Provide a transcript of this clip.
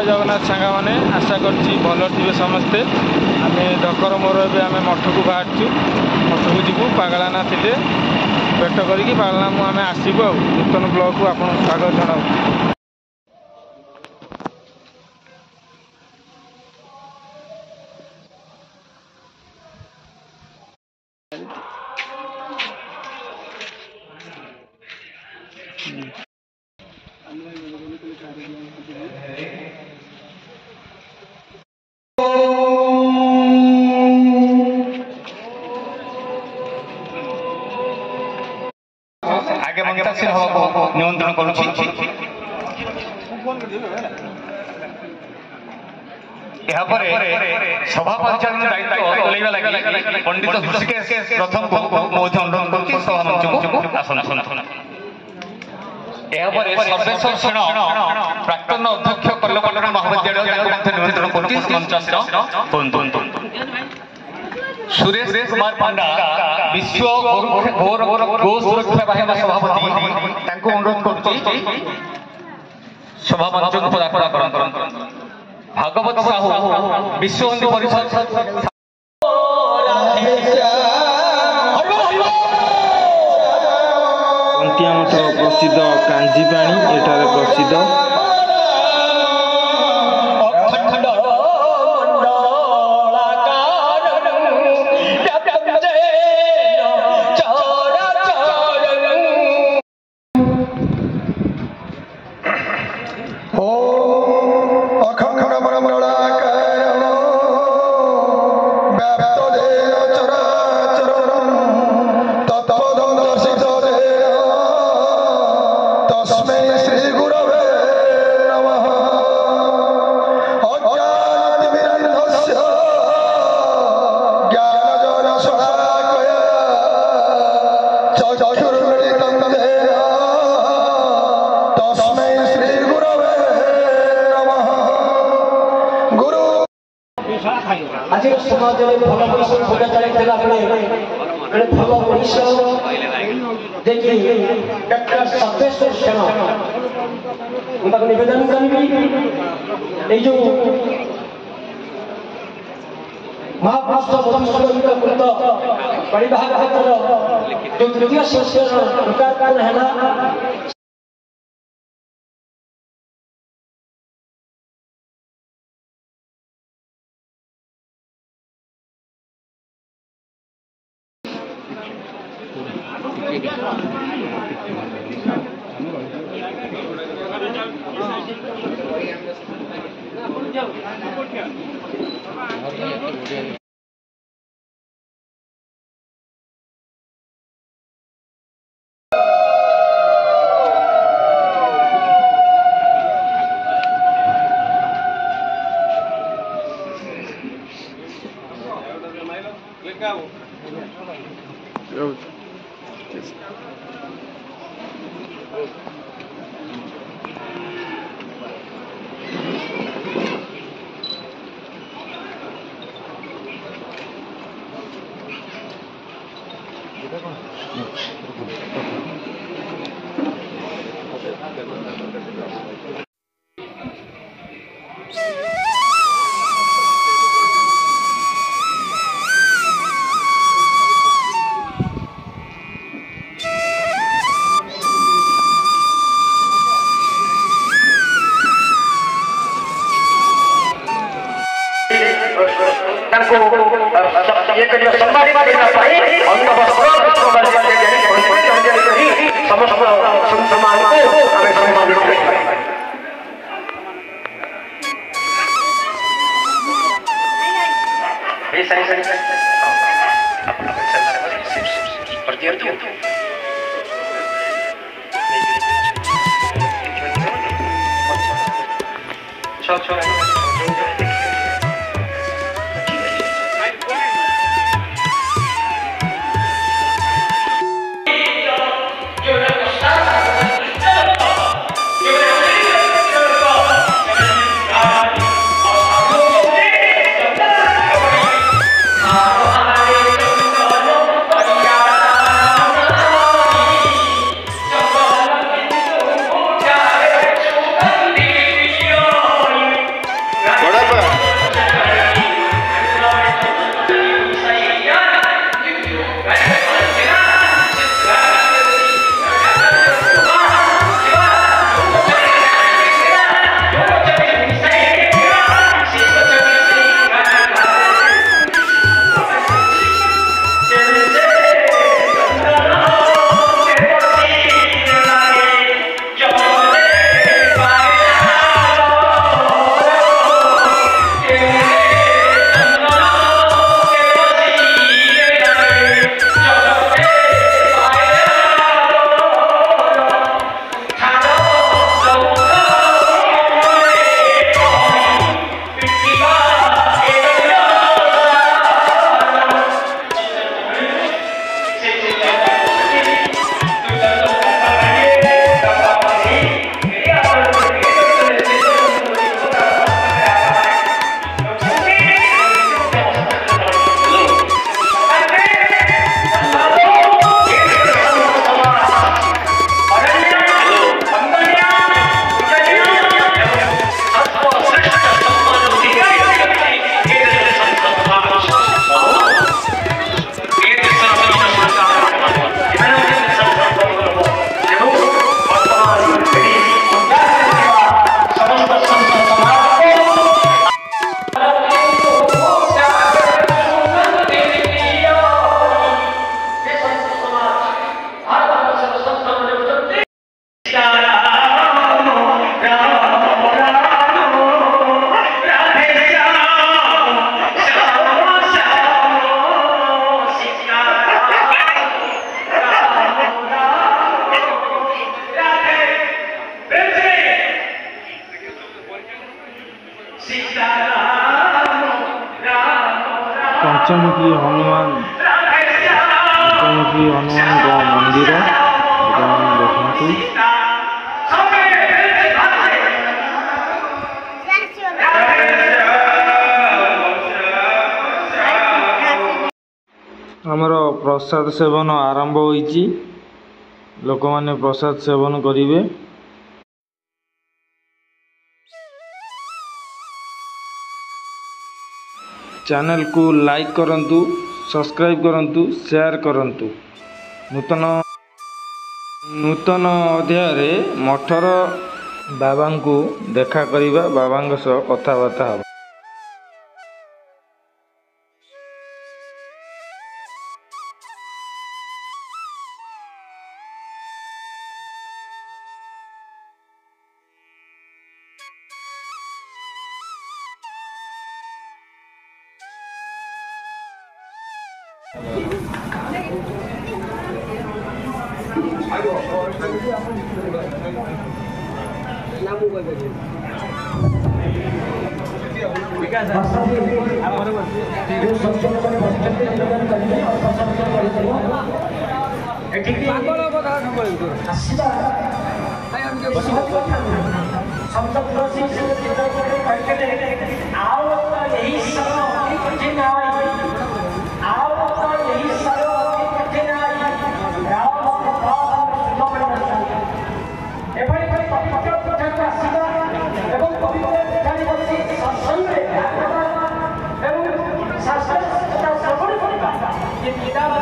जय जगन्नाथ सांगा मैंने आशा करछि भल थे समस्ते। आम धकर मोर आम मठ को बाहर मठ को जीवु पागलाना थे भेट करी पागलाना आम आसबू आ नूतन ब्लॉक को आप स्वागत जनाऊ। आगे मंत्राक्षर हवा निमंत्रण करुछि। सभा परिचालन दायित्व तुलैवा लगी पंडित ऋषिकेश प्रथम को अनुरोध करुछि सभा मंच को आसन। सर्वेश्वर सेन प्राक्तन अध्यक्ष कल्लपट्टनम महाविद्यालय निमंत्रण करुछि मंचासीन सुरेश कुमार पंडा विश्व गो सुरक्षा बाहिनी सभापति अनुरोध करुछि सभा मंच को पदार्पण करन। भागवत साहू विश्व हिंदू परिषद प्रसिद्ध कांजी पानी एठारे प्रसिद्ध आज समाज में भल मनीष खोजा चलता भल मनीष डॉक्टर सर्वेश्वर सेन निवेदन करी जो महापुरुष मधुसूदन परिवार जो तृतीय संस्करण लोकार्पण है पंचमुखी हनुमान मंदिर देखते आमर प्रसाद सेवन आरंभ होइछि लोक माने प्रसाद सेवन करिवे। चैनल को लाइक करंतु, सब्सक्राइब करंतु, शेयर करंतु। नूतन अध्याय मठर बाबा को देखा करिबा, बाबा सह कथबार्ता हबा। पिता